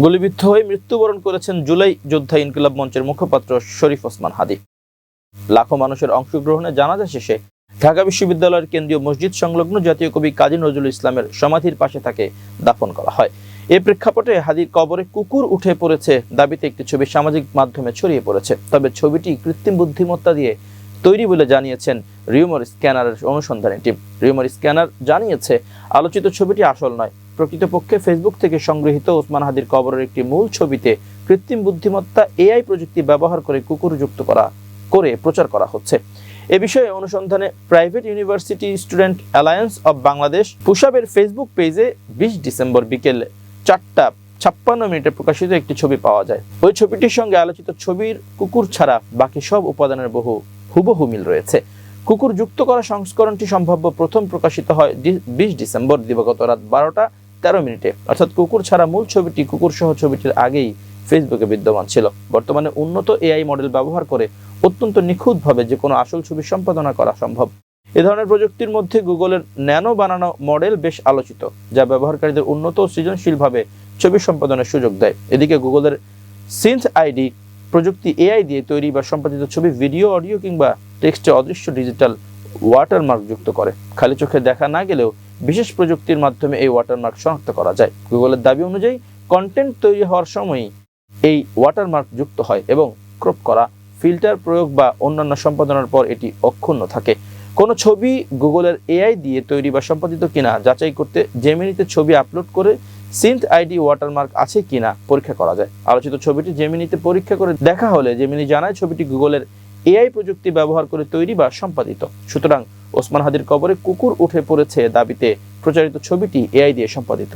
গুলিবিদ্ধ হয়ে মৃত্যুবরণ করেছেন জুলাই যোদ্ধা ইনকিলাব মঞ্চের মুখপাত্র শরীফ ওসমান হাদী। লাখো মানুষের অংশগ্রহণে জানাজা শেষে ঢাকা বিশ্ববিদ্যালয়ের কেন্দ্রীয় মসজিদ সংলগ্ন জাতীয় কবি কাজী নজরুল ইসলামের সমাধির পাশে তাকে দাফন করা হয়। এ প্রেক্ষাপটে হাদীর কবরে কুকুর উঠে পড়েছে দাবিতে একটি ছবি সামাজিক মাধ্যমে ছড়িয়ে পড়েছে। তবে ছবিটি কৃত্রিম বুদ্ধিমত্তা দিয়ে তৈরি বলে জানিয়েছেন রিউমার স্ক্যানারের অনুসন্ধানী টিম। রিউমার স্ক্যানার জানিয়েছে, আলোচিত ছবিটি আসল নয়। প্রকৃতপক্ষে ফেসবুক থেকে সংগৃহীত ওসমান হাদীর কবরের একটি মূল ছবিতে কৃত্রিম বুদ্ধিমত্তা এআই প্রযুক্তি ব্যবহার করে কুকুর যুক্ত করে প্রচার করা হচ্ছে। এ বিষয়ে অনুসন্ধানে private university student alliance of Bangladesh পুশাবের ফেসবুক পেজে ২০ ডিসেম্বর বিকেল ৪টা ৫৬ প্রকাশিত একটি ছবি পাওয়া যায়। ওই ছবিটির সঙ্গে আলোচিত ছবির কুকুর ছাড়া বাকি সব উপাদানের হুবহু মিল রয়েছে। কুকুর যুক্ত করা সংস্করণটি সম্ভাব্য প্রথম প্রকাশিত হয় ২০ ডিসেম্বর দিবাগত রাত ১২টা ১৩ অর্থাৎ কুকুর ছাড়া মূল ছবিটি কুকুর সহ ছবিটির আগেই ফেসবুকে বিদ্যমান ছিল। বর্তমানে উন্নত এআই মডেল ব্যবহার করে অত্যন্ত নিখুঁতভাবে যে কোনো আসল ছবি সম্পাদনা করা সম্ভব। এ ধরনের প্রযুক্তির মধ্যে গুগলের ন্যানো বানানো মডেল বেশ আলোচিত, যা ব্যবহারকারীদের উন্নত ও সৃজনশীলভাবে ছবি সম্পাদনের সুযোগ দেয়। এদিকে গুগলের সিন্থ আইডি প্রযুক্তি এআই দিয়ে তৈরি বা সম্পাদিত ছবি, ভিডিও, অডিও কিংবা টেক্সটে অদৃশ্য ডিজিটাল ওয়াটারমার্ক যুক্ত করে। খালি চোখে দেখা না গেলেও বিশেষ প্রযুক্তির মাধ্যমে এই ওয়াটারমার্ক শনাক্ত করা যায়। গুগলের দাবি অনুযায়ী কন্টেন্ট তৈরি হওয়ার সময়ই এই ওয়াটারমার্ক যুক্ত হয় এবং ক্রপ করা, ফিল্টার প্রয়োগ বা অন্যান্য সম্পাদনার পর এটি অক্ষুণ্ণ থাকে। কোনো ছবি গুগলের এআই দিয়ে তৈরি বা সম্পাদিত কিনা যাচাই করতে জেমিনিতে ছবি আপলোড করে সিন্থ আইডি ওয়াটারমার্ক আছে কিনা পরীক্ষা করা যায়। আলোচিত ছবিটি জেমিনিতে পরীক্ষা করে দেখা হলে জেমিনি জানায় ছবিটি গুগলের এআই প্রযুক্তি ব্যবহার করে তৈরি বা সম্পাদিত। সুতরাং ওসমান হাদীর কবরে কুকুর উঠে পড়েছে দাবিতে প্রচারিত ছবিটি এআই দিয়ে সম্পাদিত।